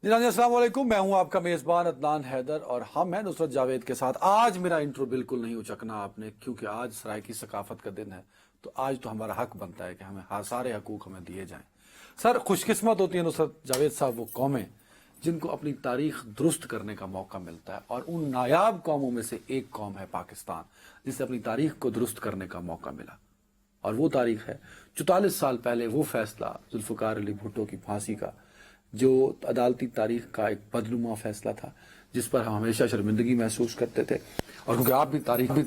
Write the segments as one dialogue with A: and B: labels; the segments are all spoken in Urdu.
A: جی السلام علیکم، میں ہوں آپ کا میزبان عدنان حیدر اور ہم ہیں نصرت جاوید کے ساتھ۔ آج میرا انٹرو بالکل نہیں اچکنا آپ نے، کیونکہ آج سرائیکی ثقافت کا دن ہے، تو آج تو ہمارا حق بنتا ہے کہ ہمیں سارے حقوق ہمیں دیے جائیں۔ سر، خوش قسمت ہوتی ہے نصرت جاوید صاحب وہ قومیں جن کو اپنی تاریخ درست کرنے کا موقع ملتا ہے، اور ان نایاب قوموں میں سے ایک قوم ہے پاکستان، جسے اپنی تاریخ کو درست کرنے کا موقع ملا۔ اور وہ تاریخ ہے 44 سال پہلے وہ فیصلہ ذوالفقار علی بھٹو کی پھانسی کا، جو عدالتی تاریخ کا ایک بدنما فیصلہ تھا، جس پر ہم ہمیشہ شرمندگی محسوس کرتے تھے۔ اور کیونکہ آپ بھی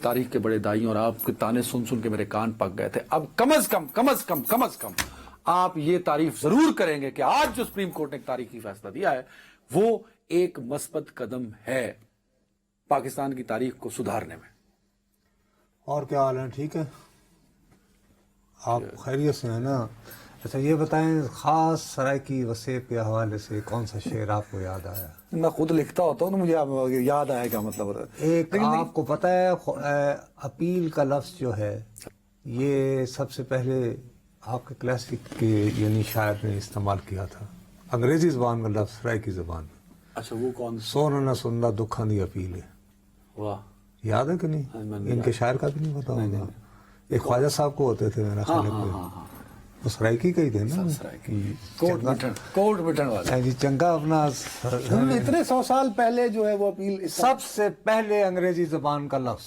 A: تاریخ کے بڑے دائی اور آپ کے تانے سن سن کے میرے کان پک گئے تھے، اب کم از کم آپ یہ تعریف ضرور کریں گے کہ آج جو سپریم کورٹ نے ایک تاریخی فیصلہ دیا ہے وہ ایک مثبت قدم ہے پاکستان کی تاریخ کو سدھارنے میں۔
B: اور کیا حال ہے؟ ٹھیک ہے، آپ خیریت سے ہیں نا؟ اچھا یہ بتائیں، خاص سرائیکی وصیح کے حوالے سے کون سا شعر آپ کو یاد آیا؟
A: میں خود لکھتا ہوتا ہوں تو مجھے یاد آئے گا، مطلب
B: ایک آپ کو پتہ ہے اپیل کا لفظ جو ہے یہ سب سے پہلے آپ کے کلاسک کے یعنی شاعر نے استعمال کیا تھا، انگریزی زبان کا لفظ سرائیکی زبان میں۔
A: اچھا وہ کون؟
B: سونا نہ سندا دکھاں دی اپیل ہے۔
A: واہ،
B: یاد ہے کہ نہیں؟ ان کے شاعر کا بھی نہیں پتا ہوگا۔ ایک خواجہ صاحب کو ہوتے تھے میرا خیال ہے، وہ سرائیکی کا ہی تھے نا،
A: کوٹ مٹن والے
B: جی چنگا اپنا
A: اتنے 100 سال پہلے جو ہے وہ اپیل
B: سب سے پہلے انگریزی زبان کا لفظ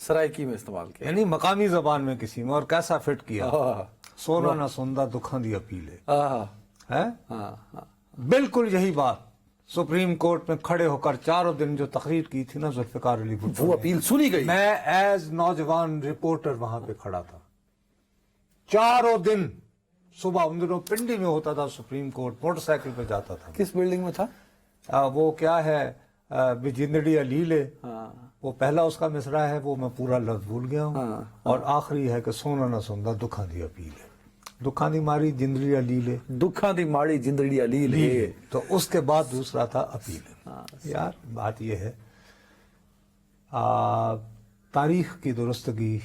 A: سرائیکی میں استعمال کیا،
B: یعنی مقامی زبان میں کسی میں، اور کیسا فٹ کیا۔ سونا نہ سندا دکھاں دی اپیل ہے۔ بالکل یہی بات سپریم کورٹ میں کھڑے ہو کر چاروں دن جو تقریر کی تھی نا ذوالفقار علی بھٹو،
A: وہ اپیل سنی گئی۔
B: میں ایز نوجوان رپورٹر وہاں پہ کھڑا تھا چاروں دن۔ صبح ان دنوں پنڈی میں ہوتا تھا سپریم کورٹ، موٹر سائیکل پہ جاتا تھا۔
A: کس بلڈنگ میں تھا
B: وہ کیا ہے، بجندڑی علیل ہے، وہ پہلا اس کا مصرع ہے، وہ میں پورا لفظ بھول گیا ہوں، اور آخری ہے کہ سونا نہ سندا دکھاں دی اپیل ہے، دکھاں دی ماری جندڑی علیل ہے،
A: دکھاں دی ماڑی جندڑی علیل ہے،
B: تو اس کے بعد دوسرا تھا اپیل۔ یار بات یہ ہے، تاریخ کی درستگی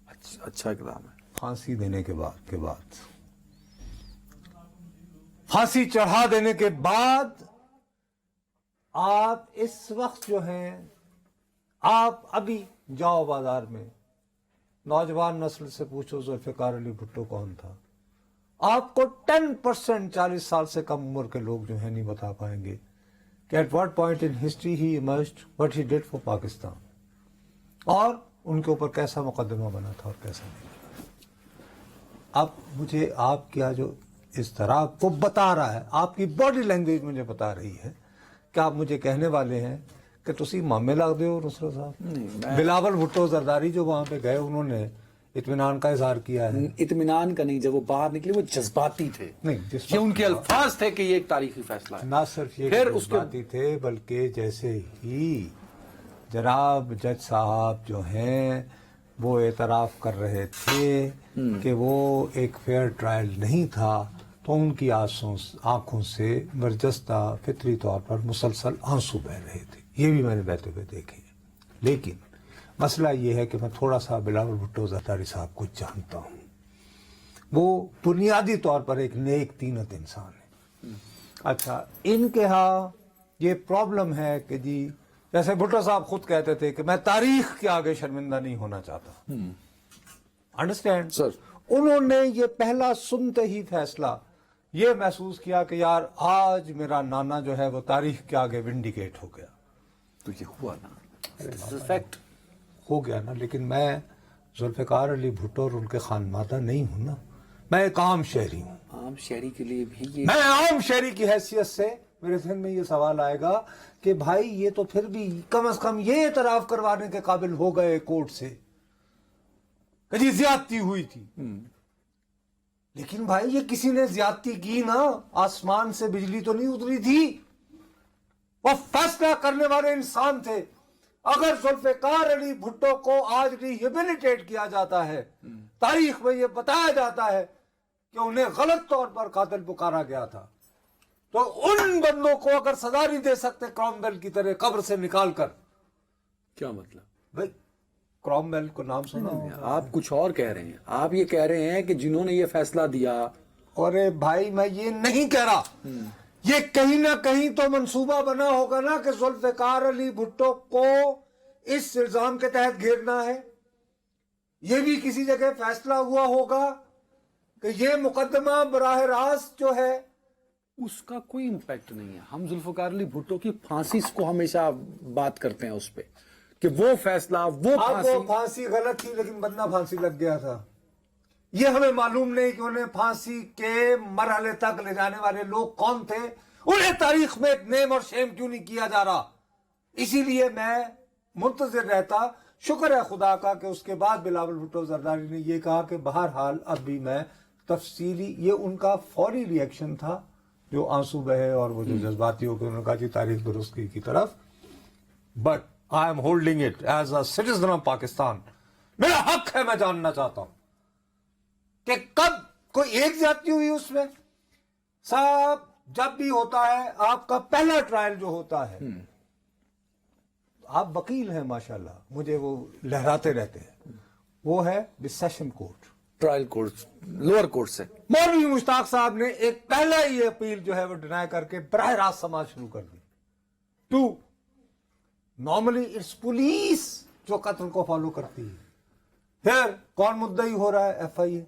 A: اچھا اقدام ہے۔
B: پھانسی دینے کے بعد پھانسی چڑھا دینے کے بعد آپ اس وقت جو ہیں، آپ ابھی جاؤ بازار میں، نوجوان نسل سے پوچھو ذوالفقار علی بھٹو کون تھا، آپ کو 10% 40 سال سے کم عمر کے لوگ جو ہیں نہیں بتا پائیں گے کہ at what point in history he emerged, what he did for Pakistan, اور ان کے اوپر کیسا مقدمہ بنا تھا اور کیسا نہیں۔ اب مجھے آپ کیا جو اضطراب وہ بتا رہا ہے، آپ کی باڈی لینگویج مجھے بتا رہی ہے کہ آپ مجھے کہنے والے ہیں کہ تسی مامے لگ دے ہو نصرت صاحب۔ بلاول بھٹو زرداری جو وہاں پہ گئے، انہوں نے اطمینان کا اظہار کیا ہے۔
A: اطمینان کا نہیں، جب وہ باہر نکلے وہ جذباتی تھے،
B: نہیں،
A: یہ ان کے الفاظ تھے کہ یہ ایک تاریخی فیصلہ ہے۔
B: نہ صرف یہ جذباتی تھے، بلکہ جیسے ہی جناب جج صاحب جو ہیں وہ اعتراف کر رہے تھے کہ وہ ایک فیئر ٹرائل نہیں تھا، تو ان کی آنکھوں سے برجستہ فطری طور پر مسلسل آنسو بہ رہے تھے۔ یہ بھی میں نے بہتے ہوئے دیکھے۔ لیکن مسئلہ یہ ہے کہ میں تھوڑا سا بلاول بھٹو زرداری صاحب کو جانتا ہوں، وہ بنیادی طور پر ایک نیک طینت انسان ہے۔ اچھا، ان کے ہاں یہ پرابلم ہے کہ جی جیسے بھٹو صاحب خود کہتے تھے کہ میں تاریخ کے آگے شرمندہ نہیں ہونا چاہتا، انڈرسٹینڈ سر۔ انہوں نے یہ پہلا سنتے ہی فیصلہ یہ محسوس کیا کہ یار آج میرا نانا جو ہے وہ تاریخ کے آگے ونڈیکیٹ ہو گیا۔
A: تو یہ ہوا نا، فیکٹ
B: ہو گیا نا، لیکن میں ذوالفقار علی بھٹو اور ان کے خانمادہ نہیں ہوں نا، میں ایک عام شہری ہوں۔
A: عام شہری کے لیے بھی یہ،
B: میں عام شہری کی حیثیت سے میرے ذہن میں یہ سوال آئے گا کہ بھائی یہ تو پھر بھی کم از کم یہ اعتراف کروانے کے قابل ہو گئے کورٹ سے کہ جی زیادتی ہوئی تھی، لیکن بھائی یہ کسی نے زیادتی کی نا، آسمان سے بجلی تو نہیں اتری تھی، وہ فیصلہ کرنے والے انسان تھے۔ اگر ذوالفقار علی بھٹو کو آج ریہیبلیٹیٹ کیا جاتا ہے، تاریخ میں یہ بتایا جاتا ہے کہ انہیں غلط طور پر قاتل پکارا گیا تھا، تو ان بندوں کو اگر سزا نہیں دے سکتے کرومویل کی طرح قبر سے نکال کر،
A: کیا مطلب؟
B: بھائی کرومویل کو نام سنا ہوگا؟
A: آپ کچھ اور کہہ رہے ہیں، آپ یہ کہہ رہے ہیں کہ جنہوں نے یہ فیصلہ دیا،
B: اور بھائی میں یہ نہیں کہہ رہا یہ کہیں نہ کہیں تو منصوبہ بنا ہوگا نا کہ ذوالفقار علی بھٹو کو اس الزام کے تحت گھیرنا ہے. یہ بھی کسی جگہ فیصلہ ہوا ہوگا کہ یہ مقدمہ براہ راست جو ہے
A: اس کا کوئی امپیکٹ نہیں ہے. ہم ذوالفقار علی بھٹو کی پھانسی کو ہمیشہ بات کرتے ہیں اس پہ کہ وہ فیصلہ وہ
B: پھانسی غلط تھی لیکن بندہ پھانسی لگ گیا تھا. یہ ہمیں معلوم نہیں کہ انہیں پھانسی کے مرحلے تک لے جانے والے لوگ کون تھے. انہیں تاریخ میں نیم اور شیم کیوں نہیں کیا جا رہا. اسی لیے میں منتظر رہتا. شکر ہے خدا کا کہ اس کے بعد بلاول بھٹو زرداری نے یہ کہا کہ بہرحال اب بھی میں تفصیلی, یہ ان کا فوری ری ایکشن تھا جو آنسو بہے اور وہ جو جذباتی ہو کے انہوں نے کہا جی تاریخ درست کی طرف. But I am holding it as a citizen of Pakistan. میرا حق ہے, میں جاننا چاہتا ہوں کہ کب کوئی ایک زیادتی ہوئی اس میں. صاحب جب بھی ہوتا ہے آپ کا پہلا ٹرائل جو ہوتا ہے, آپ وکیل ہیں ماشاءاللہ, مجھے وہ لہراتے رہتے ہیں, وہ ہے session court,
A: trial court, lower court سے.
B: مولوی مشتاق صاحب نے ایک پہلا ہی اپیل جو ہے وہ ڈینائی کر کے براہ راست سماعت شروع کر دی. 2 نارملی اٹس پولیس جو قتل کو فالو کرتی ہے. پھر کون مدعی ہو رہا ہے؟ ایف آئی اے.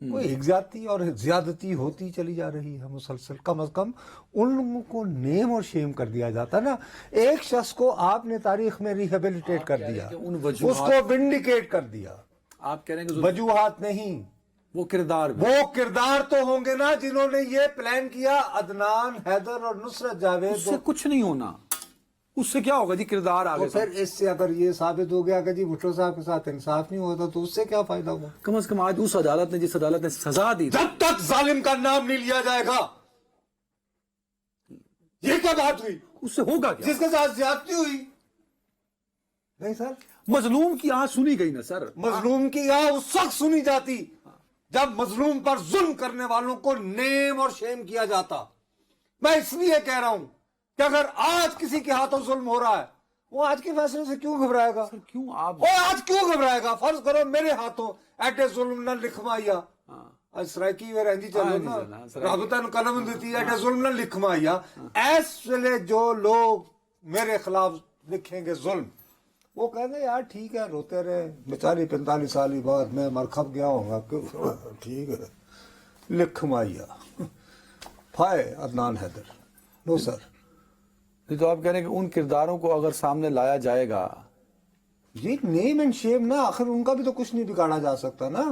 B: کوئی ایک زیادتی اور زیادتی ہوتی چلی جا رہی ہے مسلسل. کم از کم ان لوگوں کو نیم اور شیم کر دیا جاتا نا. ایک شخص کو آپ نے تاریخ میں ریہیبلیٹیٹ کر دیا, اس کو ونڈیکیٹ کر دیا.
A: آپ کہہ رہے ہیں کہ
B: وجوہات نہیں,
A: وہ کردار بھی.
B: وہ کردار تو ہوں گے نا جنہوں نے یہ پلان کیا. عدنان حیدر اور نصرت جاوید.
A: اس سے کچھ نہیں ہونا. اس سے کیا ہوگا جی؟ کردار آگے.
B: پھر اس سے اگر یہ ثابت ہو گیا کہ جی بھٹو صاحب کے ساتھ انصاف نہیں ہوتا تو اس سے کیا فائدہ ہوا؟
A: کم از کم آج اس عدالت نے جس عدالت نے سزا دی,
B: جب تک ظالم کا نام نہیں لیا جائے گا. یہ کیا بات ہوئی؟
A: اس سے ہوگا کیا؟
B: جس کے ساتھ زیادتی ہوئی نہیں سر.
A: مظلوم کی آواز سنی گئی نا سر.
B: مظلوم کی اس وقت سنی جاتی جب مظلوم پر ظلم کرنے والوں کو نیم اور شیم کیا جاتا. میں اس لیے کہہ رہا ہوں کہ اگر آج کسی کے ہاتھوں ظلم ہو رہا ہے, وہ آج کے فیصلے سے کیوں گھبرائے گا؟
A: کیوں آپ
B: وہ آج کیوں گھبرائے گا؟ فرض کرو میرے ہاتھوں ایٹے ظلم نہ لکھمایا, سرائکی میں رہندی چلو نا, رابطہ قلم دیتی ایٹے ظلم نہ لکھمایا. ایسے جو لوگ میرے خلاف لکھیں گے ظلم, وہ کہیں گے یار ٹھیک ہے روتے رہے, بیچاری 45 سال بعد میں مرکب گیا ہوں گا, ٹھیک ہے لکھمایا پھائے عدنان حیدر. نو سر.
A: تو آپ کہہ رہے ہیں کہ ان کرداروں کو اگر سامنے لایا جائے گا,
B: یہ نیم اینڈ شیم نا, آخر ان کا بھی تو کچھ نہیں بگاڑا جا سکتا نا.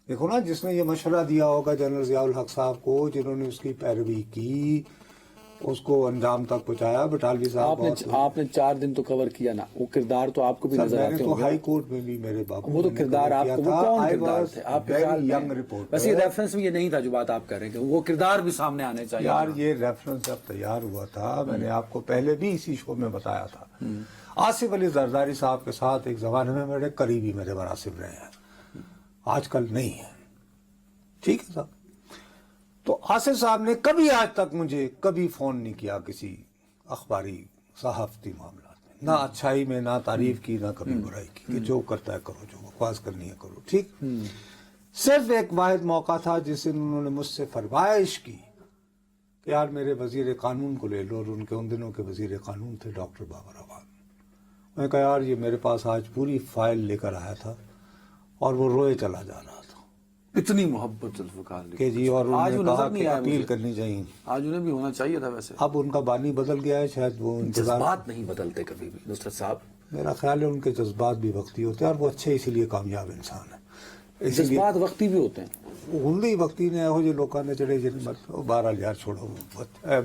B: دیکھو نا, جس نے یہ مشورہ دیا ہوگا جنرل ضیاء الحق صاحب کو, جنہوں نے اس کی پیروی کی, اس کو انجام تک پہنچایا. بٹالوی صاحب
A: آپ نے 4 دن تو کور کیا نا, وہ کردار تو آپ کو بھی نظر آتے
B: ہوں گے. ہائی کورٹ میں بھی میرے باپ
A: وہ تو کردار آپ کو, وہ کون کردار تھے آپ کے خیال
B: ینگ
A: میں؟
B: رپورٹ.
A: ویسے یہ ریفرنس میں یہ نہیں تھا جو بات آپ کہہ رہے ہیں کہ وہ کردار بھی سامنے آنے چاہیے.
B: یار یہ ریفرنس جب تیار ہوا تھا, میں نے آپ کو پہلے بھی اسی شو میں بتایا تھا, آصف علی زرداری صاحب کے ساتھ ایک زمانے میں میرے قریبی میرے مناسب رہے ہیں, آج کل نہیں ہے. ٹھیک ہے صاحب. تو آصف صاحب نے کبھی آج تک مجھے کبھی فون نہیں کیا کسی اخباری صحافتی معاملات میں, نہ اچھائی میں, نہ تعریف کی, نہ کبھی برائی کی, کہ جو کرتا ہے کرو, جو بکواس کرنی ہے کرو. ٹھیک. صرف ایک واحد موقع تھا جس دن انہوں نے مجھ سے فرمائش کی کہ یار میرے وزیر قانون کو لے لو, اور ان کے ان دنوں کے وزیر قانون تھے ڈاکٹر بابر اعوان. میں نے کہا یار یہ میرے پاس آج پوری فائل لے کر آیا تھا اور وہ روئے چلا جا رہا تھا.
A: اتنی محبت ذوالفقار علی
B: کہ جی, اور
A: آج وہ
B: انہوں نے کہا
A: نظر نہیں
B: کہ
A: آیا
B: اپیل
A: مجھے.
B: کرنی چاہیے.
A: آج انہیں بھی ہونا چاہیے تھا ویسے.
B: اب ان کا بانی بدل گیا ہے, شاید وہ انتظار.
A: جذبات نہیں بدلتے کبھی بھی نصرت صاحب.
B: میرا خیال ہے ان کے جذبات بھی وقتی ہوتے ہیں, اور وہ اچھے اسی لیے کامیاب انسان ہے. اسی لیے
A: جذبات وقتی بھی ہوتے ہیں.
B: ہندی وقتی نے یہو جہے لوگوں نے جڑے جن بہرحال یار چھوڑو,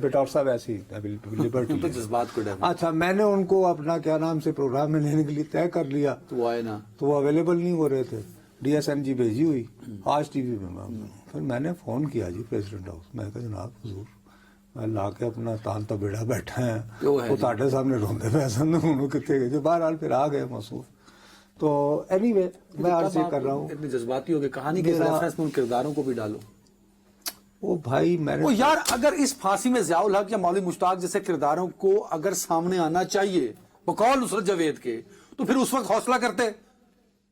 B: بیٹا صاحب ایسی لبرٹی.
A: تو جذبات کو ڈر.
B: اچھا, میں نے ان کو اپنا کیا نام سے پروگرام میں لینے کے لیے طے کر لیا,
A: تو وہ آئے نا,
B: تو وہ اویلیبل نہیں ہو رہے تھے. ڈی ایس این جی بھیجی ہوئی, آج ٹی وی میں. پھر میں نے فون کیا جی پریزیڈنٹ ہاؤس, میں کہا جناب حضور میں لا کے اپنا تان تو بیڑا بیٹھا ہے, وہ تاڈے سامنے روندے پیسے انہوں کتنے گئے. جو بہرحال پھر آ گئے موصوف. تو اینی وے میں عرض یہ کر رہا ہوں,
A: اتنی جذباتی ہو گئے, کہانی کے ریفرنس میں ان کرداروں کو بھی ڈالو.
B: وہ بھائی میں نے
A: وہ یار اگر اس پھانسی میں ضیاء الحق یا مولوی مشتاق جیسے کرداروں کو اگر سامنے آنا چاہیے بقول نصرت جاوید کے, تو پھر اس وقت حوصلہ کرتے.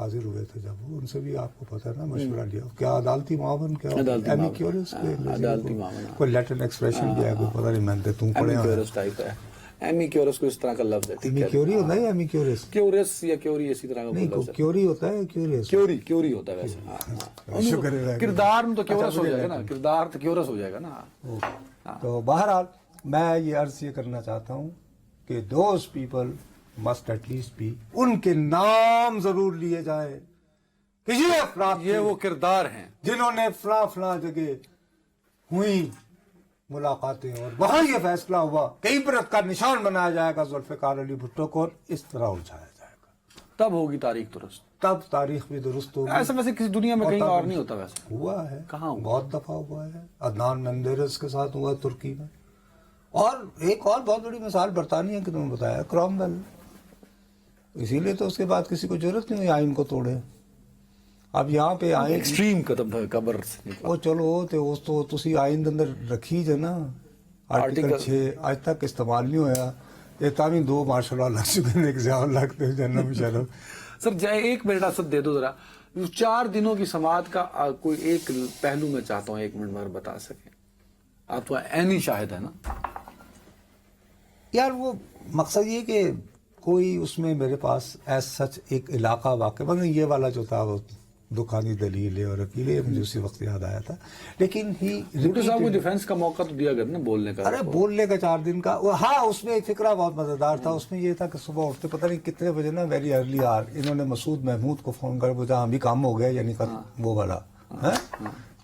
B: حاضر ہوئے تھے جب وہ، ان سے بھی آپ کو پتہ ہے نا مشورہ لیا. کیا عدالتی معاون کیا
A: عدالتی
B: ایمی
A: معاون.
B: کیورس
A: عدالتی معاون.
B: کوئی لیٹن ایکسپریشن بھی ہے کوئی پتہ نہیں، میں نے تم پڑھے ہیں.
A: ایمیکیورس ٹائپ ہے. ایمیکیورس کو اس طرح کا لفظ ہے.
B: ایمی کیوری ہوتا ہے یا ایمی کیورس؟
A: کیورس یا کیوری اسی طرح کا
B: نہیں
A: لفظ ہے.
B: کیوری ہوتا ہے کیوریس.
A: کیوری ہوتا ہے ویسے.
B: شکر ہے.
A: کردار میں تو کیورس ہو جائے گا نا. کردار تو کیورس ہو جائے گا نا.
B: تو بہرحال میں یہ عرض یہ کرنا چاہتا ہوں کہ those people must at least be, ان کے نام ضرور لیے جائیں کہ یہ افراد
A: یہ وہ کردار ہیں
B: جنہوں نے فلاں جگہ ہوئی ملاقاتیں اور وہاں یہ فیصلہ ہوا کہ عبرت کا نشان بنایا جائے گا ذوالفقار علی بھٹو کو، اور اس طرح الجھایا جائے گا.
A: تب ہوگی تاریخ درست.
B: تب تاریخ بھی درست ہوگی.
A: ایسا ویسے کسی دنیا میں کہیں اور نہیں ہوتا ویسے.
B: ہوا ہے،
A: کہاں ہوا؟
B: بہت دفعہ ہوا ہے. عدنان مندیرس کے ساتھ ہوا ترکی میں، اور ایک اور بہت بڑی مثال برطانیہ کی تمہیں بتایا، کرومویل. اسی لیے تو اس کے بعد کسی کو ضرورت نہیں ہوئی آئین کو توڑے. اب یہاں پہ آئین
A: ایکسٹریم قدم تھا قبر سے نکلا.
B: وہ چلو تو اس تو تسی آئین دے اندر رکھی جے نا آرٹیکل 6 اج تک استعمال نہیں ہویا. یہ تاوی 2 ماشاء اللہ لگ چکے ہیں، ایک زیادہ لگتے ہیں جنم انشاءاللہ.
A: سر ایک منٹ اسد دے دو ذرا. 4 دنوں کی سماعت کا کوئی ایک پہلو میں چاہتا ہوں 1 منٹ میں بتا سکیں. آپ تو عینی شاہد ہے نا.
B: یار وہ مقصد یہ کہ کوئی اس میں میرے پاس ایس سچ ایک علاقہ واقع، مگر یہ والا جو تھا وہ دکانی دلیل ہے اور اکیل ہے، مجھے اسی وقت یاد آیا تھا. لیکن
A: بھٹو صاحب کو ڈیفینس کا موقع تو دیا گیا نا بولنے کا.
B: ارے بولنے کا 4 دن کا. ہاں اس میں ایک فقرہ بہت مزیدار تھا. اس میں یہ تھا کہ صبح اٹھتے پتہ نہیں کتنے بجے نا، ویری ارلی آر، انہوں نے مسعود محمود کو فون کر پوچھا ہم بھی کام ہو گیا یعنی وہ والا ہے.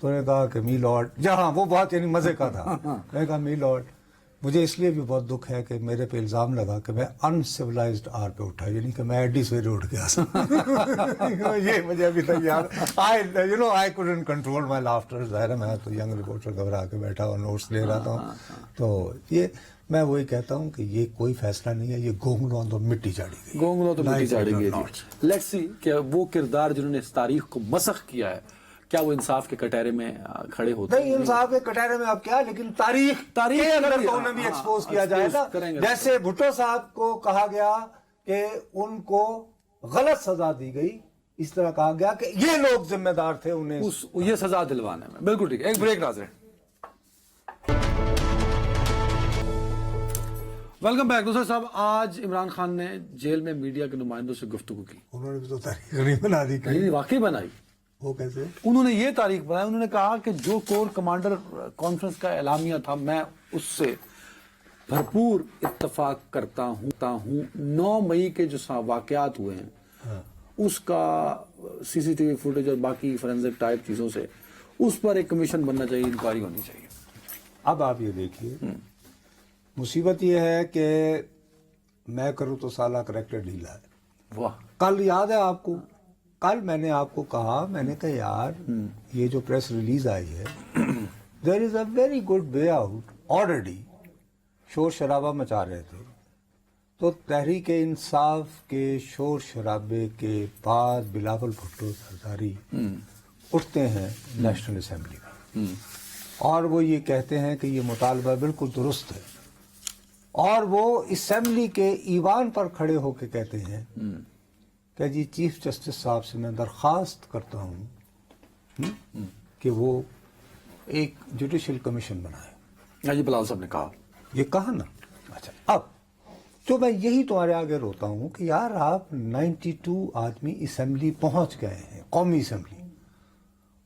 B: تو نے کہا کہ می لارڈ، جہاں وہ بہت یعنی مزے کا تھا. میں نے کہا می لارڈ، مجھے اس لیے بھی بہت دکھ ہے کہ میرے پہ الزام لگا کہ میں ان سویلائزڈ آر پہ اٹھا، یعنی کہ میں ایڈی سویرے اٹھ گیا. یہ مجھے ابھی تک یاد. I couldn't control my laughter. ظاہر ہے میں تو ینگ رپورٹر گھبرا کے بیٹھا اور نوٹس لے رہا ہوں. تو یہ میں وہی کہتا ہوں کہ یہ کوئی فیصلہ نہیں ہے، یہ گونگلوں تو مٹی چاڑی گئی.
A: گونگلوں تو مٹی چاڑی گئی. لیٹس سی کہ وہ کردار جنہوں نے اس تاریخ کو مسخ کیا ہے، کیا وہ انصاف کے کٹہرے میں کھڑے ہوتے ہیں؟
B: نہیں انصاف کے کٹہرے میں اب کیا، لیکن تاریخ کے اندر تو انہیں بھی ایکسپوز کیا جائے گا. جیسے بھٹو صاحب کو کہا گیا کہ ان کو غلط سزا دی گئی، اس طرح کہا گیا کہ یہ لوگ ذمہ دار تھے انہیں
A: یہ سزا دلوانے میں. بالکل ٹھیک ہے. ایک بریک ناظرین. Welcome back. دوسرا صاحب، آج عمران خان نے جیل میں میڈیا کے نمائندوں سے گفتگو کی.
B: انہوں نے بھی تو تاریخ نہیں بنا دی.
A: نہیں واقعی بنائی.
B: وہ کیسے؟
A: انہوں نے یہ تاریخ بنائی. انہوں نے کہا کہ جو کور کمانڈر کانفرنس کا اعلامیہ تھا میں اس سے بھرپور اتفاق کرتا ہوں. 9 مئی کے جو واقعات ہوئے ہیں اس کا سی سی ٹی وی فوٹیج اور باقی فورینزک ٹائپ چیزوں سے اس پر ایک کمیشن بننا چاہیے، انکوائری ہونی چاہیے.
B: اب آپ یہ دیکھیے، مصیبت یہ ہے کہ میں کروں تو سالہ کریکٹر ڈھیلا ہے.
A: واہ.
B: کل یاد ہے آپ کو، کل میں نے آپ کو کہا، میں نے کہا یار یہ جو پریس ریلیز آئی ہے there is a very good way out. Already شور شرابہ مچا رہے تھے، تو تحریک انصاف کے شور شرابے کے بعد بلاول بھٹو زرداری اٹھتے ہیں نیشنل اسمبلی میں اور وہ یہ کہتے ہیں کہ یہ مطالبہ بالکل درست ہے، اور وہ اسمبلی کے ایوان پر کھڑے ہو کے کہتے ہیں کہ جی چیف جسٹس صاحب سے میں درخواست کرتا ہوں کہ وہ ایک جوڈیشل کمیشن بنائے.
A: یہ بلال صاحب نے کہا،
B: یہ کہا نا. اچھا اب تو میں یہی تمہارے آگے روتا ہوں کہ یار آپ 92 آدمی اسمبلی پہنچ گئے ہیں، قومی اسمبلی.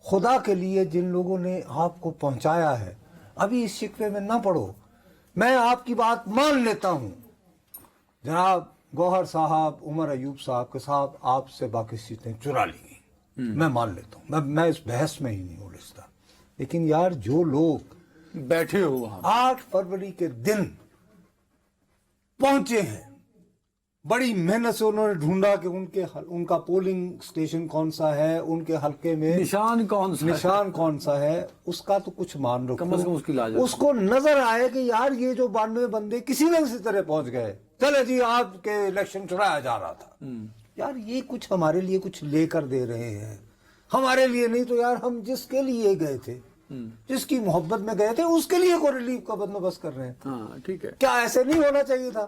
B: خدا کے لیے جن لوگوں نے آپ کو پہنچایا ہے ابھی اس شکوے میں نہ پڑو. میں آپ کی بات مان لیتا ہوں، جناب گوہر صاحب، عمر ایوب صاحب کے صاحب آپ سے باقی سیٹیں چرا لی گئی، میں مان لیتا ہوں، میں اس بحث میں ہی نہیں الجھتا. لیکن یار جو لوگ
A: بیٹھے ہو وہاں
B: 8 فروری کے دن پہنچے ہیں، بڑی محنت سے انہوں نے ڈھونڈا کہ ان کا پولنگ سٹیشن کون سا ہے، ان کے حلقے میں
A: نشان کون سا ہے،
B: اس کا تو کچھ مان رکھو.
A: کم از کم اس کی لاج
B: اس کو نظر آئے کہ یار یہ جو 92 بندے کسی نہ کسی طرح پہنچ گئے، چلے جی آپ کے الیکشن چرایا جا رہا تھا. یار یہ کچھ ہمارے لیے کچھ لے کر دے رہے ہیں، ہمارے لیے نہیں تو یار ہم جس کے لیے گئے تھے، جس کی محبت میں گئے تھے، اس کے لیے کوئی ریلیف کا بندوبست کر رہے ہیں.
A: ہاں ٹھیک ہے.
B: کیا ایسے نہیں ہونا چاہیے تھا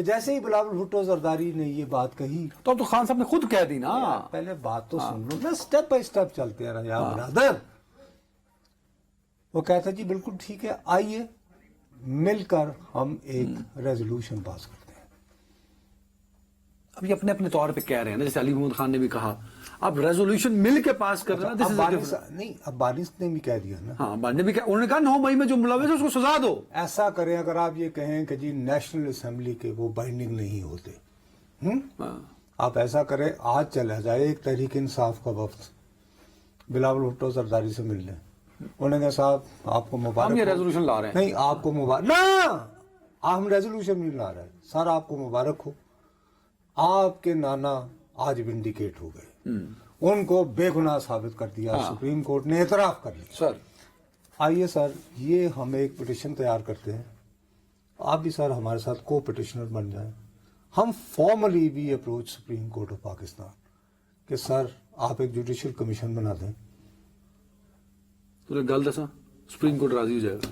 B: کہ جیسے ہی بلاول بھٹو زرداری نے یہ بات کہی،
A: تو اب تو خان صاحب نے خود کہہ دی نا.
B: پہلے بات تو سن لو نا، سٹیپ بائی سٹیپ چلتے رہے یا برادر. وہ کہتا جی بالکل ٹھیک ہے، آئیے مل کر ہم ایک ریزولوشن پاس کرتے ہیں.
A: اب یہ اپنے اپنے طور پہ کہہ رہے ہیں نا، جیسے علی محمد خان نے بھی کہا اب ریزولوشن مل کے پاس کر رہے ہیں.
B: نہیں، اب بانی نے بھی کہہ دیا نا.
A: ہاں بانی نے بھی کہا، انہوں نے کہا 9 مئی میں جو ملوث ہے اس کو سزا دو.
B: ایسا کریں اگر آپ یہ کہیں کہ جی نیشنل اسمبلی کے وہ بائنڈنگ نہیں ہوتے، آپ ایسا کریں آج چلا جائے ایک تحریک انصاف کا وفد بلاول بھٹو زرداری سے مل لیں. انہوں نے کہا صاحب آپ کو مبارک،
A: ہم یہ ریزولوشن لا رہے ہیں.
B: نہیں آپ کو مبارک، نہ ہم ریزولوشن نہیں لا رہے سر، آپ کو مبارک ہو، آپ کے نانا آج ونڈیکیٹ ہو گئے، ان کو بے گناہ ثابت کر دیا، سپریم کورٹ نے اعتراف کر لیا.
A: سر
B: آئیے سر یہ ہم ایک پٹیشن تیار کرتے ہیں، آپ بھی سر ہمارے ساتھ کو پٹیشنر بن جائیں. ہم فارملی بھی approach supreme court of Pakistan کہ سر آپ ایک جوڈیشل کمیشن بنا دیں.
A: تو گل دسا سپریم کورٹ راضی ہو جائے گا؟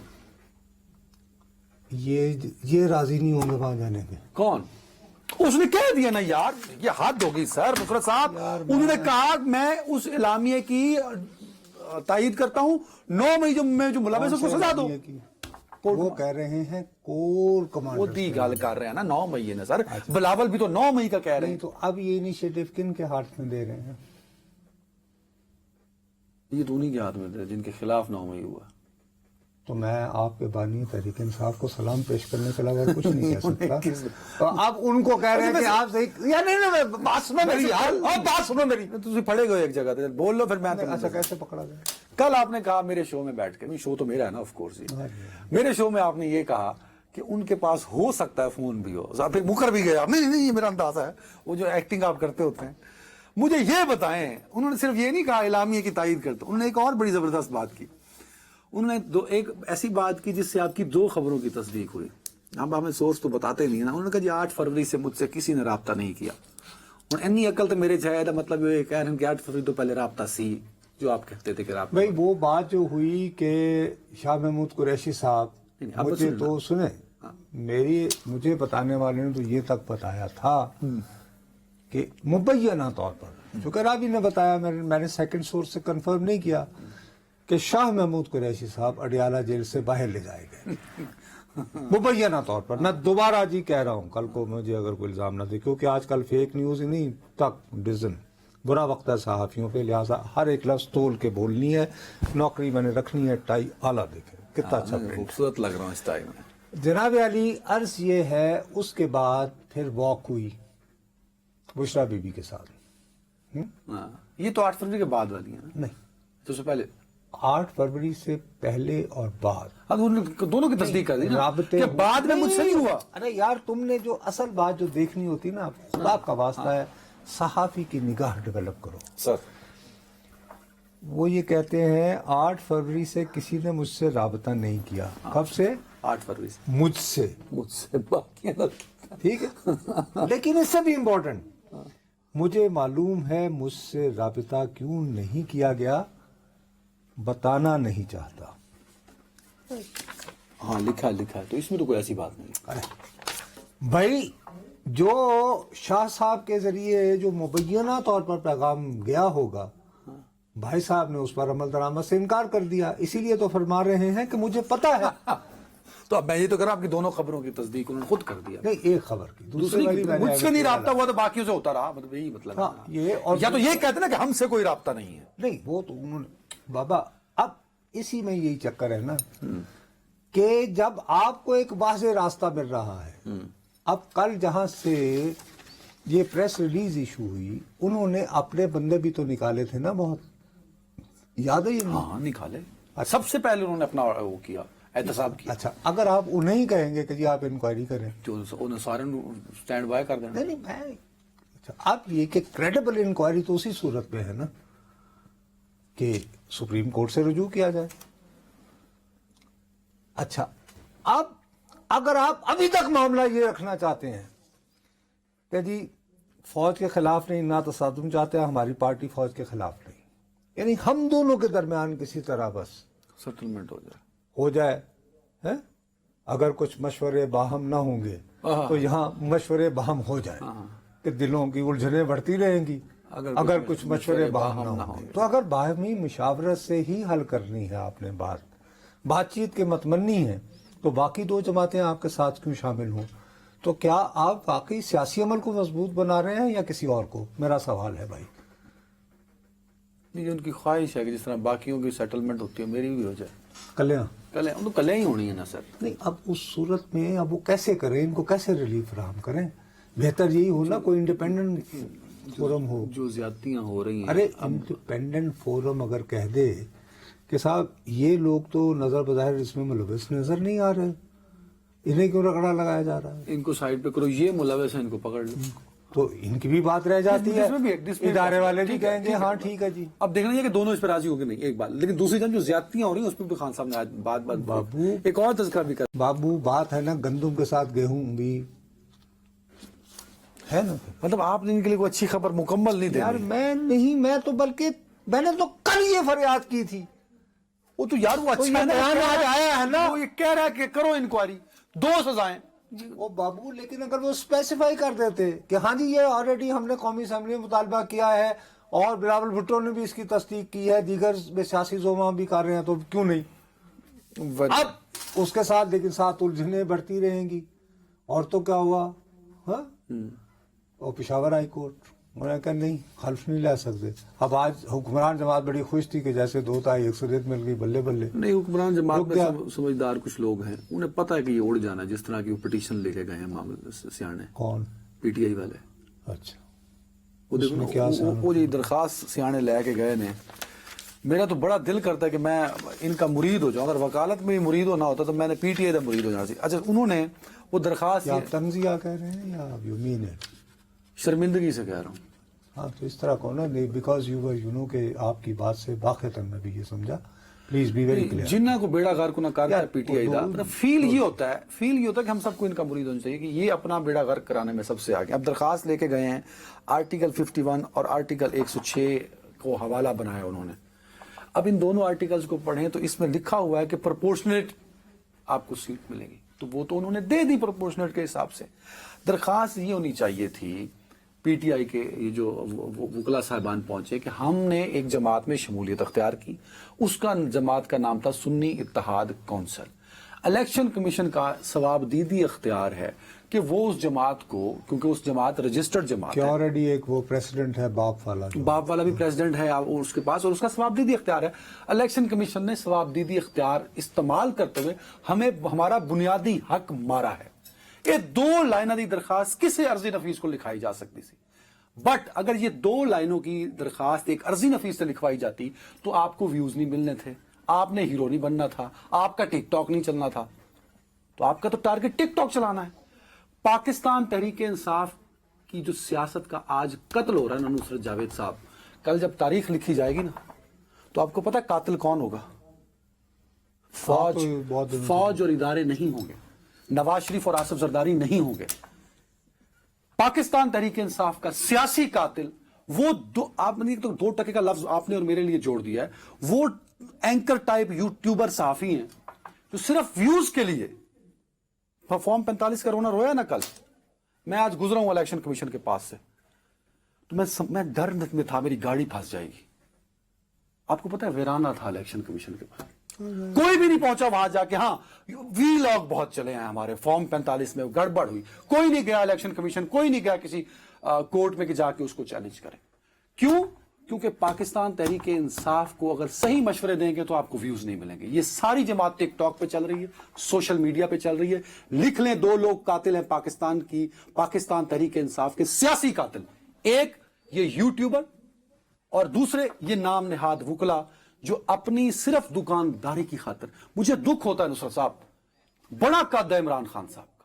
B: یہ راضی نہیں ہوں گے وہاں جانے کے.
A: کون؟ اس نے کہہ دیا نا یار، یہ حد ہوگی سر. نصرت صاحب انہوں نے کہا میں اس اعلامیے کی تائید کرتا ہوں، 9 مئی جو ملوث ہے اس کو سزا دو.
B: وہ کہہ رہے ہیں کور کمانڈر،
A: وہ دی گل کر رہے ہیں نا 9 مئی ہے نا سر. بلاول بھی تو 9 مئی کا کہہ رہے
B: نہیں
A: ہیں.
B: تو اب یہ انیشیٹو کن کے ہاتھ میں دے رہے ہیں؟
A: یہ تو انہی کے ہاتھ میں تھے جن کے خلاف 9 مئی ہوا.
B: تو میں آپ کے بانی تحریک انصاف کو سلام پیش کرنے کے علاوہ کچھ نہیں کہہ سکتا. تو اب ان کو کہہ رہے ہیں کہ آپ صحیح، یا نہیں بات سنو میری یار، بات سنو میری. تم پڑے گئے ایک جگہ تے بول لو پھر میں. اچھا کیسے پکڑا جائے؟
A: کل آپ نے کہا میرے شو میں بیٹھ کے، شو تو میرا ہے نا آف کورس، میرے شو میں آپ نے یہ کہا کہ ان کے پاس ہو سکتا ہے فون بھی ہو، پھر مکر بھی گیا. نہیں یہ میرا اندازہ ہے، وہ جو ایکٹنگ آپ کرتے ہوتے ہیں. مجھے یہ بتائیں، انہوں نے صرف یہ نہیں کہا اعلامیے کی تائید کرتے، انہوں نے ایک اور بڑی زبردست بات کی. انہوں نے ایک ایسی بات کی جس سے آپ کی 2 خبروں کی تصدیق ہوئی. اب ہمیں سورس تو بتاتے نہیں نا. انہوں نے کہا جی 8 فروری سے مجھ سے کسی نے رابطہ نہیں کیا. اور انی عقل تو میرے جائے، مطلب یہ کہہ رہے ہیں کہ 8 فروری تو پہلے رابطہ سی، جو آپ کہتے تھے کہ رابطہ.
B: بھائی وہ بات جو ہوئی کہ شاہ محمود قریشی صاحب، مجھے تو سنیں، مجھے بتانے والے نے تو یہ تک بتایا تھا کہ مبینہ طور پر، چونکہ رابی نے بتایا، میں نے سیکنڈ سورس سے کنفرم نہیں کیا، کہ شاہ محمود قریشی صاحب اڈیالہ جیل سے باہر لے جائے گئے مبینہ طور پر. میں دوبارہ جی کہہ رہا ہوں، کل کو مجھے اگر کوئی الزام نہ دے، کیونکہ آج کل فیک نیوز ہی نہیں تک ڈزن برا وقت ہے صحافیوں پہ، لہٰذا ہر ایک لفظ تول کے بولنی ہے. نوکری میں نے رکھنی ہے، ٹائی اعلیٰ دیکھیں کتنا اچھا
A: خوبصورت لگ رہا ہوں اس ٹائی میں.
B: جناب علی عرض یہ ہے، اس کے بعد پھر واک ہوئی بشرا بی بی کے ساتھ.
A: یہ تو 8 فروری کے بعد والی ہے نا؟
B: نہیں،
A: تو اس سے پہلے
B: 8 فروری سے پہلے اور بعد.
A: دونوں کی تصدیق کر دی نا کہ بعد میں مجھ سے نہیں ہوا.
B: ارے یار تم نے جو اصل بات جو دیکھنی ہوتی نا، خدا کا واسطہ ہے صحافی کی نگاہ ڈیولپ کرو.
A: سر
B: وہ یہ کہتے ہیں 8 فروری سے کسی نے مجھ سے رابطہ نہیں کیا. کب سے؟
A: 8 فروری سے.
B: مجھ سے
A: باقی
B: ٹھیک ہے، لیکن اس سے بھی امپورٹنٹ، مجھے معلوم ہے مجھ سے رابطہ کیوں نہیں کیا گیا، بتانا نہیں چاہتا.
A: ہاں لکھا ہے، تو اس میں تو کوئی ایسی بات نہیں.
B: بھائی جو شاہ صاحب کے ذریعے جو مبینہ طور پر پیغام گیا ہوگا، بھائی صاحب نے اس پر عمل درآمد سے انکار کر دیا، اسی لیے تو فرما رہے ہیں کہ مجھے پتا ہے.
A: تو اب میں یہ تو کر رہا ہوں، آپ کی دونوں خبروں کی تصدیق انہوں نے خود کر دیا.
B: نہیں، ایک خبر کی، دوسری والی
A: مجھ سے نہیں رابطہ ہوا تو باقیوں سے ہوتا رہا، مطلب یہی مطلب. یا تو یہ کہتے نا کہ ہم سے کوئی رابطہ نہیں ہے.
B: نہیں، وہ تو انہوں نے بابا، اب اسی میں یہی چکر ہے نا کہ جب آپ کو ایک واضح راستہ مل رہا ہے. اب کل جہاں سے یہ پریس ریلیز ایشو ہوئی، انہوں نے اپنے بندے بھی تو نکالے تھے نا، بہت یاد ہے یہ؟
A: ہاں نکالے. سب سے پہلے انہوں نے اپنا وہ کیا، احتساب کیا.
B: اچھا، اگر آپ انہیں کہیں گے کہ جی آپ انکوائری کریں،
A: جو انہیں سارے سٹینڈ بائی کر دینا.
B: نہیں میں اچھا، اب یہ کہ کریڈیبل انکوائری تو اسی صورت میں ہے نا کہ سپریم کورٹ سے رجوع کیا جائے. اچھا، اب اگر آپ ابھی تک معاملہ یہ رکھنا چاہتے ہیں کہ جی فوج کے خلاف نہیں، نہ تصادم چاہتے ہیں، ہماری پارٹی فوج کے خلاف نہیں، یعنی ہم دونوں کے درمیان کسی طرح بس
A: سیٹلمنٹ ہو جائے،
B: اگر کچھ مشورے باہم نہ ہوں گے تو یہاں مشورے باہم ہو جائیں کہ دلوں کی الجھنیں بڑھتی رہیں گی اگر کچھ مشورے باہم نہ ہوں. تو اگر باہمی مشاورت سے ہی حل کرنی ہے آپ نے بات چیت کے متمنی ہیں تو باقی دو جماعتیں آپ کے ساتھ کیوں شامل ہوں؟ تو کیا آپ واقعی سیاسی عمل کو مضبوط بنا رہے ہیں یا کسی اور کو؟ میرا سوال ہے بھائی.
A: یہ ان کی خواہش ہے کہ جس طرح باقیوں کی سیٹلمنٹ ہوتی ہے میری بھی ہو جائے.
B: کلیاں
A: تو کلیں ہی ہونی ہے نا سر.
B: نہیں، اب اس صورت میں اب وہ کیسے کریں؟ ان کو کیسے ریلیف فراہم کریں؟ بہتر یہی ہو نا کوئی انڈیپینڈنٹ فورم ہو.
A: جو زیادتیاں ہو رہی ہیں.
B: ارے انڈیپینڈنٹ فورم اگر کہہ دے کہ صاحب یہ لوگ تو نظر بظاہر اس میں ملوث نظر نہیں آ رہے، انہیں کیوں رگڑا لگایا جا رہا ہے؟
A: ان کو سائڈ پہ کرو، یہ ملوث ہے ان کو پکڑ لو.
B: تو ان کی بھی بات رہ جاتی ہے. ادارے والے بھی کہیں گے ہاں ٹھیک ہے جی.
A: اب دیکھنا یہ کہ دونوں اس پہ راضی ہو گئے نہیں ایک بات، لیکن دوسری جان جو زیادتیاں ہو رہی ہیں اس پہ بھی خان صاحب نے آج بات
B: بابو
A: ایک اور تذکرہ بھی کر.
B: بابو بات ہے نا گندم کے ساتھ گیہوں بھی ہے نا.
A: مطلب آپ نے ان کے لیے کوئی اچھی خبر مکمل نہیں دے
B: یار
A: رہے.
B: میں تو بلکہ میں نے تو کل یہ فریاد کی تھی.
A: وہ تو یار وہ اچھا
B: آج آیا ہے نا.
A: وہ یہ کہہ رہا ہے کہ کرو انکوائری 2 سزائیں.
B: وہ بابو لیکن اگر وہ اسپیسیفائی کر دیتے کہ ہاں جی یہ آلریڈی ہم نے قومی اسمبلی میں مطالبہ کیا ہے اور بلاول بھٹو نے بھی اس کی تصدیق کی ہے، دیگر سیاسی زعما بھی کر رہے ہیں، تو کیوں نہیں؟ اب اس کے ساتھ لیکن ساتھ الجھنیں بڑھتی رہیں گی. اور تو کیا ہوا؟ ہاں اور پشاور ہائی کورٹ انہوں نے کہا نہیں حلف نہیں لے سکتے. اب آج حکمران جماعت بڑی خوش تھی کہ جیسے 2 تائی اکثریت مل گئی، بلے بلے.
A: نہیں، حکمران جماعت میں سمجھدار کچھ لوگ ہیں، انہیں پتہ ہے کہ یہ اڑ جانا ہے. جس طرح کی وہ پٹیشن لے کے گئے ہیں معاملے سیانے.
B: کون؟
A: پی ٹی آئی والے.
B: اچھا
A: وہ دیکھو وہ یہ درخواست سیانے لے کے گئے نے. میرا تو بڑا دل کرتا ہے کہ میں ان کا مرید ہو جاؤں. اگر وکالت میں مرید ہونا ہوتا تو میں نے پی ٹی آئی کا مرید ہو جانا سی. اچھا انہوں نے وہ درخواست
B: تنزیہ کہہ رہے ہیں یا یو مین اٹ؟
A: شرمندگی سے کہہ رہا ہوں.
B: ہاں تو اس طرح کو نا بیکاز یو نو کہ آپ کی بات سے باخبر میں بھی یہ سمجھا. Please be very clear.
A: Jinnah کو بیڑا غر کو نہ کرتا ہے پی ٹی آئی دا فیل یہ ہوتا ہے کہ ہم سب کو ان کا مرید ہونا چاہیے کہ یہ اپنا بیڑا غرق کرانے میں سب سے آگے. اب درخواست لے کے گئے ہیں آرٹیکل 51 اور آرٹیکل 106 کو حوالہ بنایا انہوں نے. اب ان دونوں آرٹیکلز کو پڑھیں تو اس میں لکھا ہوا ہے کہ پرپورشنیٹ آپ کو سیٹ ملے گی. تو وہ تو انہوں نے دے دی پرپورشنیٹ کے حساب سے. درخواست یہ ہونی چاہیے تھی پی ٹی آئی کے یہ جو وکلا صاحبان پہنچے کہ ہم نے ایک جماعت میں شمولیت اختیار کی. اس کا جماعت کا نام تھا سنی اتحاد کونسل. الیکشن کمیشن کا ثواب دیدی اختیار ہے کہ وہ اس جماعت کو، کیونکہ اس جماعت رجسٹرڈ جماعت ہے،
B: آلریڈی ایک وہ پریسیڈنٹ ہے باپ والا
A: بھی پریزیڈنٹ ہے اس کے پاس، اور اس کا ثواب دیدی اختیار ہے. الیکشن کمیشن نے ثواب دیدی اختیار استعمال کرتے ہوئے ہمیں ہمارا بنیادی حق مارا ہے. یہ 2 لائنوں کی درخواست کسی عرضی نفیس کو لکھائی جا سکتی تھی. بٹ اگر یہ 2 لائنوں کی درخواست ایک عرضی نفیس سے لکھوائی جاتی تو آپ کو ویوز نہیں ملنے تھے، آپ نے ہیرو نہیں بننا تھا، آپ کا ٹک ٹاک نہیں چلنا تھا. تو آپ کا تو ٹارگٹ ٹک ٹاک چلانا ہے. پاکستان تحریک انصاف کی جو سیاست کا آج قتل ہو رہا ہے نا نصرت جاوید صاحب، کل جب تاریخ لکھی جائے گی نا تو آپ کو پتا قاتل کون ہوگا؟ فوج اور ادارے نہیں ہوں گے، نواز شریف اور آصف زرداری نہیں ہوں گے. پاکستان تحریک انصاف کا سیاسی قاتل وہ آپ نے تو 2 ٹکے کا لفظ آپ نے اور میرے لیے جوڑ دیا ہے. وہ اینکر ٹائپ یوٹیوبر صحافی ہیں جو صرف ویوز کے لیے فارم 45 کا رونا رویا نا کل. میں آج گزرا ہوں الیکشن کمیشن کے پاس سے تو میں ڈر میں تھا میری گاڑی پھنس جائے گی. آپ کو پتا ہے ویرانہ تھا الیکشن کمیشن کے پاس، کوئی بھی نہیں پہنچا وہاں جا کے. ہاں وی لاگ بہت چلے ہیں ہمارے فارم 45 میں گڑبڑ ہوئی، کوئی نہیں گیا الیکشن کمیشن، کوئی نہیں گیا کسی کورٹ میں کہ جا کے اس کو چیلنج کرے. کیوں؟ کیونکہ پاکستان تحریک انصاف کو اگر صحیح مشورے دیں گے تو آپ کو ویوز نہیں ملیں گے. یہ ساری جماعت ٹک ٹاک پہ چل رہی ہے، سوشل میڈیا پہ چل رہی ہے. لکھ لیں 2 لوگ قاتل ہیں پاکستان تحریک انصاف کے سیاسی قاتل. ایک یہ یوٹیوبر اور دوسرے یہ نام نہاد وکلا جو اپنی صرف دکانداری کی خاطر. مجھے دکھ ہوتا ہے نصرت صاحب، بڑا قد ہے عمران خان صاحب کا،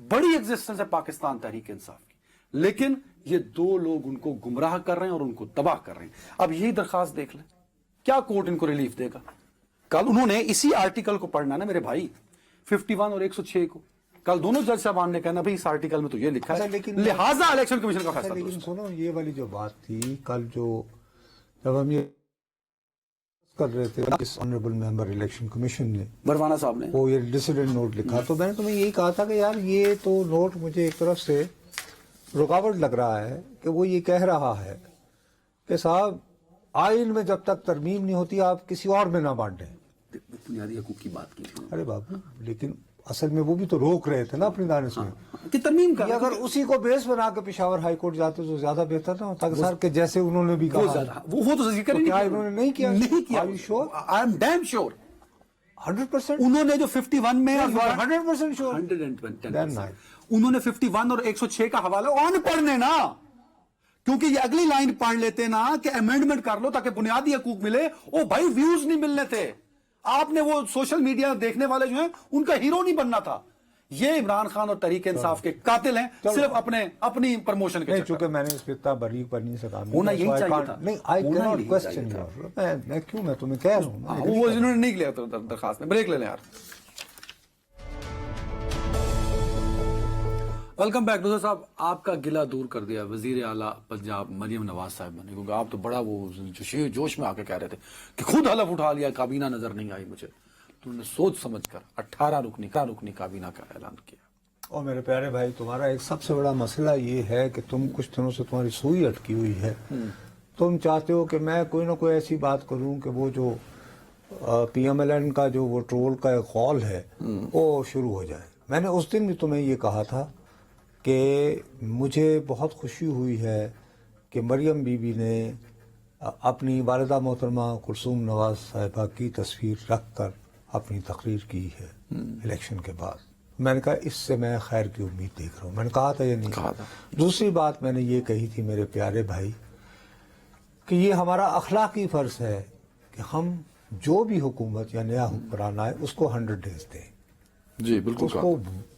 A: بڑی ایگزسٹنس ہے پاکستان تحریک انصاف کی، لیکن یہ 2 لوگ ان کو گمراہ کر رہے ہیں اور ان کو تباہ کر رہے ہیں. اب یہی درخواست دیکھ لیں کیا کورٹ ان کو ریلیف دے گا. کل انہوں نے اسی آرٹیکل کو پڑھنا نا میرے بھائی، 51 اور 106 کو. کل دونوں جج صاحبان نے کہنا بھائی اس آرٹیکل میں تو یہ لکھا ہے، لہٰذا الیکشن کمیشن کا فیصلہ.
B: لیکن سنو یہ والی جو بات تھی کل، جو جب ہم یہ کر رہے تھے اس آنریبل ممبر الیکشن کمیشن نے
A: بھروانا صاحب نے
B: وہ یہ ڈسیڈنٹ نوٹ لکھا، تو میں نے تمہیں یہی کہا تھا کہ یار یہ تو نوٹ مجھے ایک طرف سے رکاوٹ لگ رہا ہے کہ وہ یہ کہہ رہا ہے کہ صاحب آئین میں جب تک ترمیم نہیں ہوتی آپ کسی اور میں نہ بانٹیں.
A: بنیادی حقوق کی بات کی تھی
B: ارے بابو لیکن اصل میں وہ بھی تو روک رہے تھے نا اپنی دانش میں
A: کہ ترمیم
B: کہ اگر اسی کو بیس بنا کے پشاور ہائی کورٹ جاتے تو زیادہ بہتر نہ ہوتا کہ سر کہ جیسے انہوں نے بھی کہا
A: وہ تو ذکر ہی
B: کیا انہوں نے نہیں کیا؟
A: نہیں کیا.
B: Are you sure?
A: I am damn sure
B: 100%
A: انہوں نے جو 51 میں
B: 100% sure
A: 110% انہوں نے 51 اور 106 کا حوالہ آن پڑھنے نا، کیونکہ یہ اگلی لائن پڑھ لیتے نا کہ امینڈمنٹ کر لو تاکہ بنیادی حقوق ملے. او بھائی ویوز نہیں ملنے تھے، آپ نے وہ سوشل میڈیا دیکھنے والے جو ہیں ان کا ہیرو نہیں بننا تھا. یہ عمران خان اور تحریک انصاف کے قاتل ہیں صرف اپنی پرموشن کے.
B: چونکہ میں نے اس پہ اتنا بریک پر نہیں سکا
A: ہونا یہی چاہیے تھا.
B: نہیں I cannot question you. میں کیوں میں تمہیں کہہ رہا ہوں
A: وہ انہوں نے نہیں لیا درخواست میں. بریک لے لیں یار. ویلکم بیک ڈاکٹر صاحب. آپ کا گلہ دور کر دیا وزیر اعلیٰ پنجاب مریم نواز صاحب نے، کیونکہ آپ تو بڑا وہ جوش میں آ کے کہہ رہے تھے کہ خود حلف اٹھا لیا، کابینہ نظر نہیں آئی مجھے. تو انہوں نے سوچ سمجھ کر 18 رکنی کابینہ کا اعلان کیا.
B: اور میرے پیارے بھائی تمہارا ایک سب سے بڑا مسئلہ یہ ہے کہ تم کچھ دنوں سے تمہاری سوئی اٹکی ہوئی ہے. تم چاہتے ہو کہ میں کوئی نہ کوئی ایسی بات کروں کہ وہ جو پی ایم ایل این کا جو وہ ٹرول کا ایک قول ہے وہ شروع ہو جائے. میں نے اس دن بھی تمہیں یہ کہا تھا کہ مجھے بہت خوشی ہوئی ہے کہ مریم بی بی نے اپنی والدہ محترمہ کلثوم نواز صاحبہ کی تصویر رکھ کر اپنی تقریر کی ہے الیکشن کے بعد. میں نے کہا اس سے میں خیر کی امید دیکھ رہا ہوں. میں نے کہا تھا یا نہیں کہا تھا؟ دوسری بات میں نے یہ کہی تھی میرے پیارے بھائی کہ یہ ہمارا اخلاقی فرض ہے کہ ہم جو بھی حکومت یا نیا حکمران آئے اس کو 100 days دیں.
A: جی بالکل
B: اس کو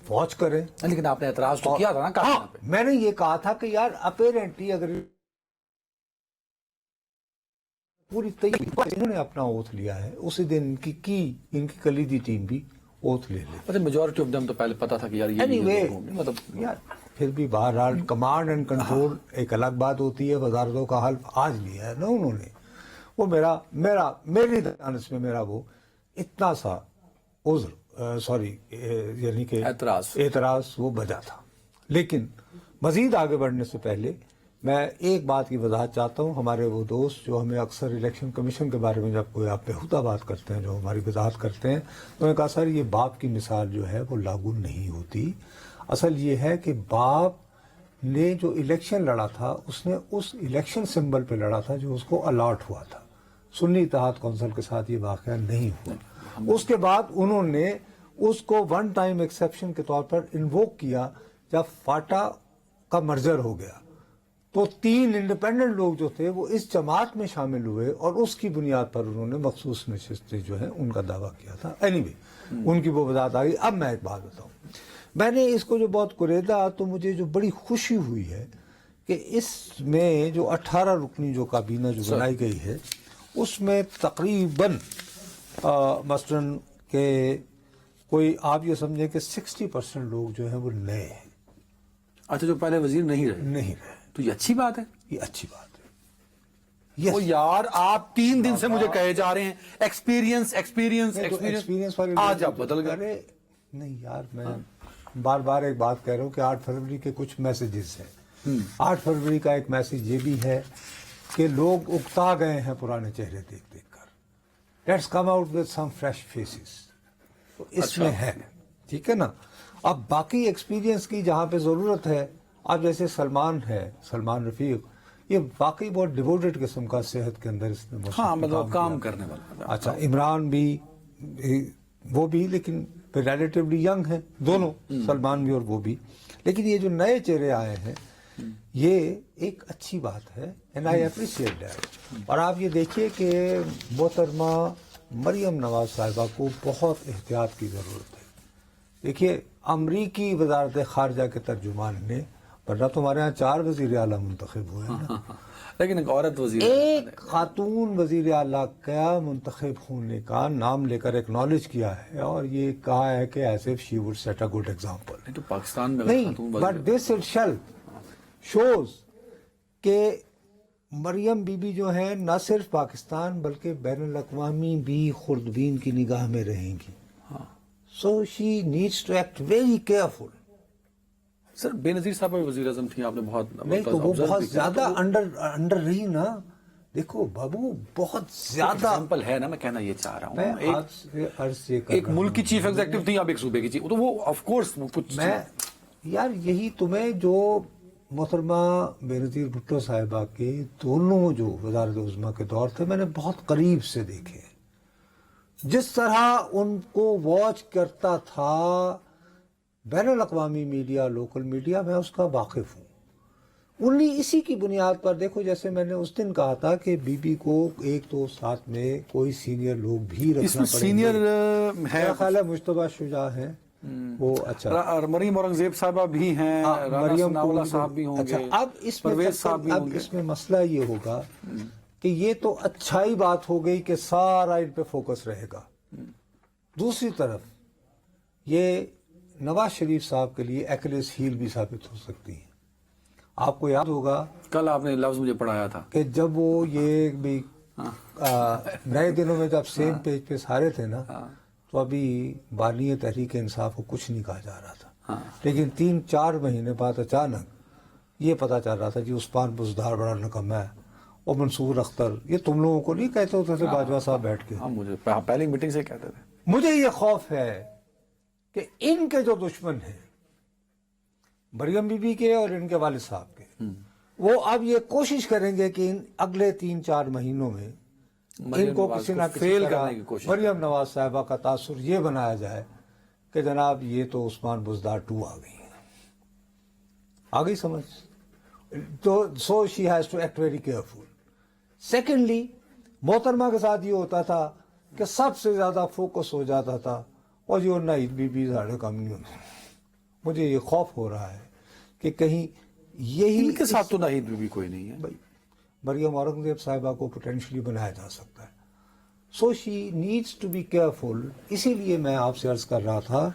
B: واچ کریں.
A: لیکن آپ نے اعتراض تو کیا تھا نا کابینہ پہ.
B: میں نے یہ کہا تھا کہ یار اپیرنٹلی اگر پوری انہوں نے اپنا اوتھ لیا ہے اسی دن ان کی کلیدی ٹیم بھی اوتھ لے لے.
A: میجورٹی آف دم تو پہلے پتا تھا کہ یار
B: مطلب یار پھر بھی بہرحال کمانڈ اینڈ کنٹرول ایک الگ بات ہوتی ہے. وزارتوں کا حلف آج لیا ہے نا انہوں نے. وہ میری دانش میں میرا وہ اتنا سا عذر سوری یعنی کہ اعتراض وہ بجا تھا. لیکن مزید آگے بڑھنے سے پہلے میں ایک بات کی وضاحت چاہتا ہوں. ہمارے وہ دوست جو ہمیں اکثر الیکشن کمیشن کے بارے میں جب کوئی آپ بےہودہ بات کرتے ہیں جو ہماری وضاحت کرتے ہیں تو میں نے کہا سر یہ باپ کی مثال جو ہے وہ لاگو نہیں ہوتی. اصل یہ ہے کہ باپ نے جو الیکشن لڑا تھا اس نے اس الیکشن سمبل پہ لڑا تھا جو اس کو الاٹ ہوا تھا. سنی اتحاد کونسل کے ساتھ یہ واقعہ نہیں ہوا. اس کے بعد انہوں نے اس کو ون ٹائم ایکسیپشن کے طور پر انووک کیا جب فاٹا کا مرجر ہو گیا تو 3 انڈیپینڈنٹ لوگ جو تھے وہ اس جماعت میں شامل ہوئے اور اس کی بنیاد پر انہوں نے مخصوص نشستیں جو ہیں ان کا دعویٰ کیا تھا. اینی ان کی وہ وضاحت آ گئی. اب میں ایک بات بتاؤں. میں نے اس کو جو بہت کریدا تو مجھے جو بڑی خوشی ہوئی ہے کہ اس میں جو 18 رکنی جو کابینہ جو بنائی گئی ہے اس میں تقریباً مثلاً کہ کوئی آپ یہ سمجھیں کہ 60% لوگ جو ہیں وہ نئے ہیں.
A: اچھا جو پہلے وزیر نہیں رہے
B: تو
A: یہ اچھی بات ہے.
B: یہ اچھی بات ہے.
A: وہ یار آپ 3 دن سے مجھے کہے جا رہے ہیں ایکسپیرینس
B: والے
A: آج آپ بدل گئے.
B: نہیں یار میں بار بار ایک بات کہہ رہا ہوں کہ 8 فروری کے کچھ میسیجز ہیں. 8 فروری کا ایک میسیج یہ بھی ہے کہ لوگ اکتا گئے ہیں پرانے چہرے دیکھ دیکھ کر. Let's come out with some fresh phases. تو اس میں ہے ٹھیک ہے نا. اب باقی ایکسپیرینس کی جہاں پہ ضرورت ہے اب جیسے سلمان رفیق یہ واقعی بہت ڈیووٹڈ قسم کا صحت کے اندر اس نے
A: مطلب کام کرنے والا.
B: اچھا عمران بھی وہ بھی لیکن ریلیٹیولی ینگ ہیں دونوں سلمان بھی اور وہ بھی. لیکن یہ جو نئے چہرے آئے ہیں یہ ایک اچھی بات ہے اینڈ آئی اپریشیٹ دیٹ. اور آپ یہ دیکھیے کہ محترمہ مریم نواز صاحبہ کو بہت احتیاط کی ضرورت ہے. دیکھیے امریکی وزارت خارجہ کے ترجمان نے ورنہ تمہارے ہاں 4 وزیر اعلیٰ منتخب ہوئے ہیں
A: لیکن ایک عورت وزیر
B: ایک خاتون وزیر اعلیٰ کا منتخب ہونے کا نام لے کر ایکنالج کیا ہے اور یہ کہا ہے کہ as if she would set a good example.
A: تو پاکستان میں
B: نہیں but this it shall shows کہ مریم بی بی جو ہیں نہ صرف پاکستان بلکہ بین الاقوامی بھی خوردبین کی نگاہ میں رہیں گی. So she needs to act very careful.
A: Sir Benazir صاحب وزیر اعظم تھی، آپ نے بہت
B: نہیں تو وہ بہت زیادہ انڈر رہی نا. دیکھو بابو بہت زیادہ
A: ایگزامپل ہے نا، میں کہنا یہ چاہ رہا
B: میں
A: ہوں.
B: آج سے عرض یہ کر
A: ایک
B: رہا
A: ملک کی چیف ایگزیکٹو تھی، اب ایک صوبے کی چیف، تو وہ آف کورس کچھ
B: میں یار یہی تمہیں جو محترمہ بے نظیر بھٹو صاحبہ کے دونوں جو وزارت عظمیٰ کے دور تھے میں نے بہت قریب سے دیکھے. جس طرح ان کو واچ کرتا تھا بین الاقوامی میڈیا، لوکل میڈیا، میں اس کا واقف ہوں. انہیں اسی کی بنیاد پر دیکھو، جیسے میں نے اس دن کہا تھا کہ بی بی کو ایک تو ساتھ میں کوئی سینئر لوگ بھی رکھنا
A: اس میں
B: پڑیں
A: سینئر
B: گے.
A: ہے.
B: میرا خیال ہے مجتبیٰ شجاع ہیں وہ. اچھا
A: مریم اورنگزیب صاحبہ بھی ہیں، رانا
B: مریم
A: ثناءاللہ صاحب بھی ہوں گے.
B: اچھا اب اس میں
A: پرویز صاحب بھی
B: اب
A: ہوں گے.
B: اس میں مسئلہ یہ ہوگا کہ یہ تو اچھائی بات ہو گئی کہ سارا ان پہ فوکس رہے گا. دوسری طرف یہ نواز شریف صاحب کے لیے ایکلیس ہیل بھی ثابت ہو سکتی ہیں. آپ کو یاد ہوگا
A: کل آپ نے لفظ مجھے پڑھایا تھا
B: کہ جب وہ یہ بھی نئے دنوں میں جب سیم پیج پہ سارے تھے نا تو ابھی بانی تحریک انصاف کو کچھ نہیں کہا جا رہا تھا. لیکن 3-4 مہینے بعد اچانک یہ پتا چل رہا تھا جی عثمان بزدار بڑا نکمہ ہے اور منصور اختر. یہ تم لوگوں کو نہیں کہتے ہوتے تھے باجوہ صاحب بیٹھ کے؟
A: ہاں مجھے پہلی میٹنگ سے کہتے تھے.
B: مجھے یہ خوف ہے کہ ان کے جو دشمن ہیں مریم بی بی کے اور ان کے والد صاحب کے، وہ اب یہ کوشش کریں گے کہ ان اگلے 3-4 مہینوں میں ان کو کسی نہ کسی طرح مریم نواز صاحبہ کا تاثر یہ بنایا جائے کہ جناب یہ تو عثمان بزدار 2 آ گئی ہیں. آ گئی سمجھ؟ تو so she has to act very careful. Secondly محترمہ کے ساتھ یہ ہوتا تھا کہ سب سے زیادہ فوکس ہو جاتا تھا اور جو نعید بی بی ساڑھے کم نہیں ہوتے. مجھے یہ خوف ہو رہا ہے کہ کہیں یہی
A: ان کے ساتھ تو ناہید بی بی کوئی نہیں ہے.
B: بھائی مریم اورنگزیب صاحبہ کو پوٹینشلی بنایا جا سکتا ہے. So she needs to be careful. اسی لیے میں آپ سے عرض کر رہا تھا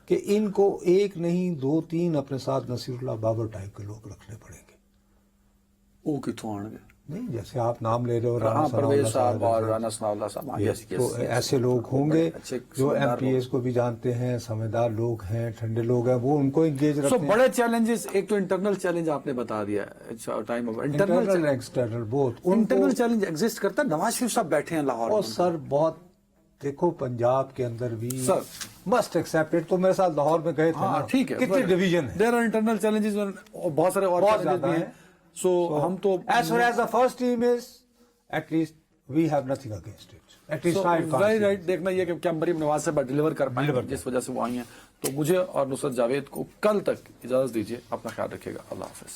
B: کہ ان کو 1 نہیں 2-3 اپنے ساتھ نصیر اللہ بابر ٹائپ کے لوگ رکھنے پڑیں گے.
A: وہ کتوں آن گے؟
B: نہیں جیسے آپ نام لے رہے ہو رانا
A: پرویز صاحب
B: ثناءاللہ
A: اور رانا ثناءاللہ صاحب،
B: تو ایسے لوگ ہوں گے جو ایم پی ایس کو بھی جانتے ہیں، سمجھدار لوگ ہیں، ٹھنڈے لوگ ہیں، وہ ان کو انگیج رکھتے ہیں.
A: بڑے چیلنجز، ایک تو انٹرنل چیلنج آپ نے بتا دیا time of
B: internal external both.
A: Internal challenge exist کرتا ہے. نواز شریف صاحب بیٹھے ہیں لاہور
B: اور
A: میں.
B: سر بہت دیکھو پنجاب کے اندر بھی
A: سر
B: مسٹ ایکسیپٹڈ. تو میرے ساتھ لاہور میں گئے تھے نا،
A: ٹھیک ہے،
B: کتنی ڈویژن ہے.
A: دیر آر انٹرنل چیلنجز اور بہت سارے اور
B: بہت
A: challenges
B: زیادہ
A: بھی
B: ہیں.
A: سو ہم تو
B: as far as the first team is at least we have nothing against it. At least
A: very right. دیکھنا یہ کہ کیا مریم نواز سے ڈیلیور کر پائیں جس وجہ سے وہ آئی ہیں. تو مجھے اور نصرت جاوید کو کل تک اجازت دیجیے. اپنا خیال رکھیے گا. اللہ حافظ.